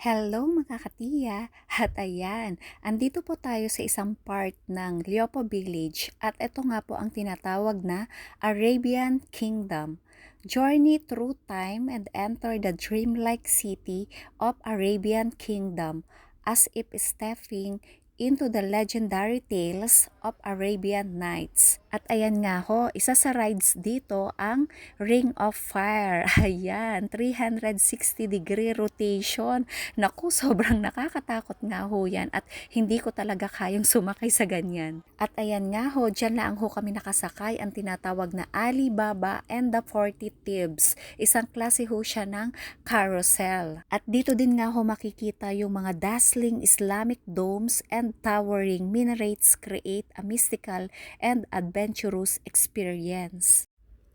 Hello mga katiya! At ayan, andito po tayo sa isang part ng Liopo Village at ito nga po ang tinatawag na Arabian Kingdom. Journey through time and enter the dreamlike city of Arabian Kingdom as if stepping into the legendary tales of Arabian Nights. At ayan nga ho, isa sa rides dito ang Ring of Fire. Ayan, 360-degree rotation. Naku, sobrang nakakatakot nga ho yan at hindi ko talaga kayang sumakay sa ganyan. At ayan nga ho, dyan lang ho kami nakasakay ang tinatawag na Alibaba and the 40 Thieves. Isang klase ho siya ng carousel. At dito din nga ho makikita yung mga dazzling Islamic domes and towering minarets create a mystical and adventurous experience.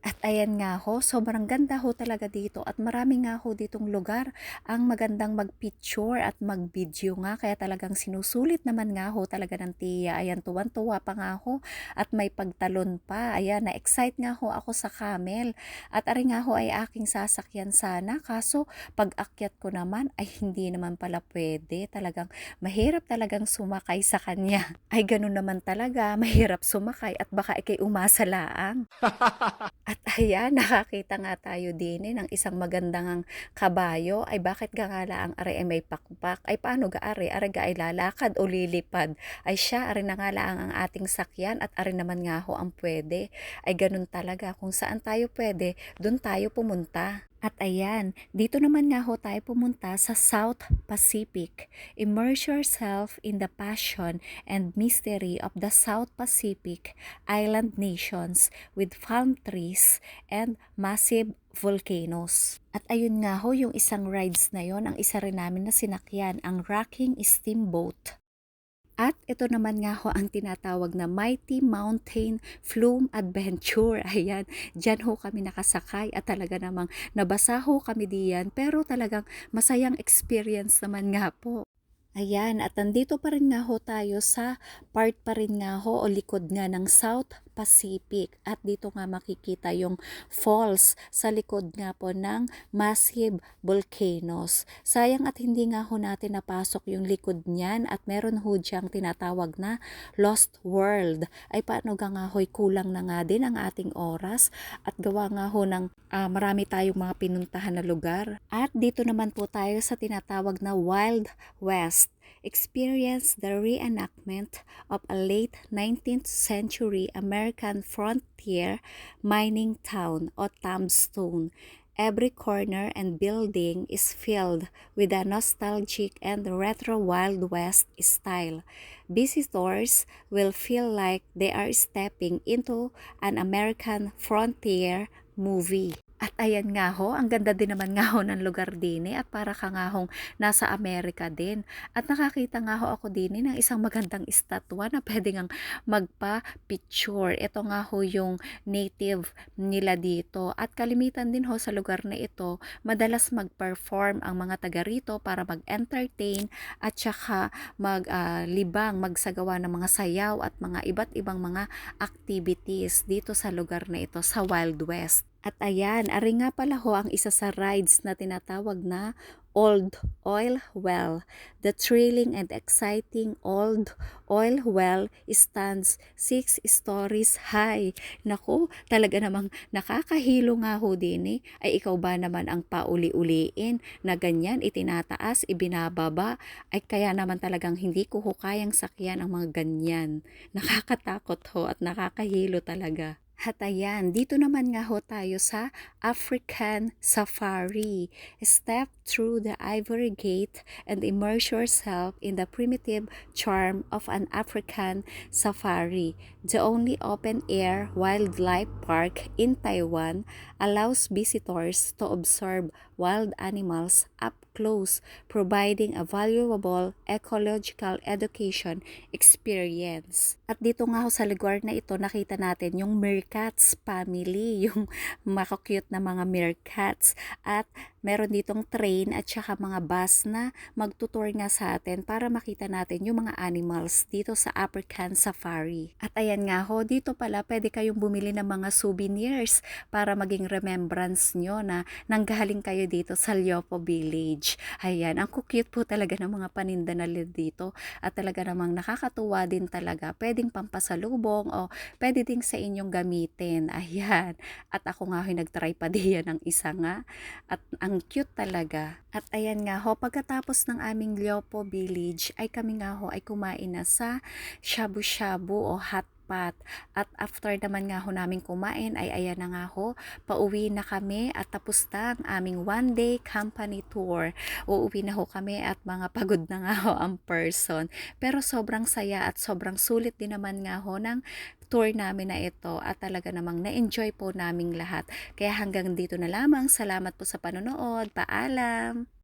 At ayan nga ho, sobrang ganda ho talaga dito at marami nga ho ditong lugar ang magandang mag-picture at mag-video nga kaya talagang sinusulit naman nga ho talaga ng tiya. Ayan, tuwan-tuwa pa nga ho at may pagtalon pa. Ayan, na-excite nga ho ako sa camel at ari nga ho ay aking sasakyan sana kaso pag-akyat ko naman ay hindi naman pala pwede. Talagang mahirap talagang sumakay sa kanya. Ay ganun naman talaga, mahirap sumakay at baka ikay umasa laang. At ayan, nakakita nga tayo din ng isang magandang kabayo. Ay bakit gangala ang are ay may pakpak? Ay paano ga are? Are ga ay lalakad o lilipad? Ay siya, are na nga lang ang ating sakyan at are naman nga ho ang pwede. Ay ganun talaga. Kung saan tayo pwede, dun tayo pumunta. At ayan, dito naman nga ho tayo pumunta sa South Pacific. Immerse yourself in the passion and mystery of the South Pacific island nations with palm trees and massive volcanoes. At ayun nga ho, yung isang rides na yon, ang isa rin namin na sinakyan, ang Rocking Steamboat. At ito naman nga ho ang tinatawag na Mighty Mountain Flume Adventure. Ayan, dyan ho kami nakasakay at talaga namang nabasa ho kami diyan pero talagang masayang experience naman nga po. Ayan, at nandito pa rin nga ho tayo sa part pa rin nga ho o likod nga ng South Pacific. At dito nga makikita yung falls sa likod nga po ng massive volcanoes. Sayang at hindi nga ho natin napasok yung likod niyan at meron ho diyang tinatawag na Lost World. Ay paano nga ho'y kulang na nga din ang ating oras at gawa nga ho ng marami tayong mga pinuntahan na lugar. At dito naman po tayo sa tinatawag na Wild West. Experience the reenactment of a late 19th century American frontier mining town o tombstone. Every corner and building is filled with a nostalgic and retro Wild West style. Visitors will feel like they are stepping into an American frontier movie. At ayan nga ho, ang ganda din naman nga ho ng lugar din at para ka nga hong nasa Amerika din. At nakakita nga ho ako din ng isang magandang estatwa na pwede ngang magpa-picture. Ito nga ho yung native nila dito. At kalimitan din ho sa lugar na ito, madalas mag-perform ang mga taga rito para mag-entertain at saka maglibang, magsagawa ng mga sayaw at mga iba't ibang mga activities dito sa lugar na ito sa Wild West. At ayan, ari nga pala ho ang isa sa rides na tinatawag na Old Oil Well. The thrilling and exciting Old Oil Well stands 6 stories high. Naku, talaga namang nakakahilo nga ho din Ay ikaw ba naman ang pauli-uliin na ganyan itinataas, ibinababa? Ay kaya naman talagang hindi ko ho kayang sakyan ang mga ganyan. Nakakatakot ho at nakakahilo talaga. At ayan, dito naman nga ho tayo sa African Safari. Step through the Ivory Gate and immerse yourself in the primitive charm of an African safari. The only open-air wildlife park in Taiwan allows visitors to observe wild animals up close, providing a valuable ecological education experience. At dito nga ho sa lugar na ito, nakita natin yung meerkats family, yung makakute na mga meerkats. At Meron ditong train at saka mga bus na magtutour nga sa atin para makita natin yung mga animals dito sa African Safari. At ayan nga ho, dito pala pwede kayong bumili ng mga souvenirs para maging remembrance nyo na nanggaling kayo dito sa Liopo Village. Ayan, ang cute po talaga ng mga paninda na dito at talaga namang nakakatuwa din talaga. Pwedeng pampasalubong o pwede din sa inyong gamitin. Ayan. At ako nga ho, nagtry pa diyan ng isa nga at ang cute talaga. At ayan nga ho, pagkatapos ng aming Liopo Village ay kami nga ho ay kumain na sa shabu-shabu o hot pot. At after naman nga ho namin kumain ay ayan na nga ho, pauwi na kami at tapos na ang aming one day company tour. Uuwi na ho kami at mga pagod na nga ho ang person. Pero sobrang saya at sobrang sulit din naman nga ho ng tour namin na ito at talaga namang na-enjoy po naming lahat. Kaya hanggang dito na lamang. Salamat po sa panonood. Paalam!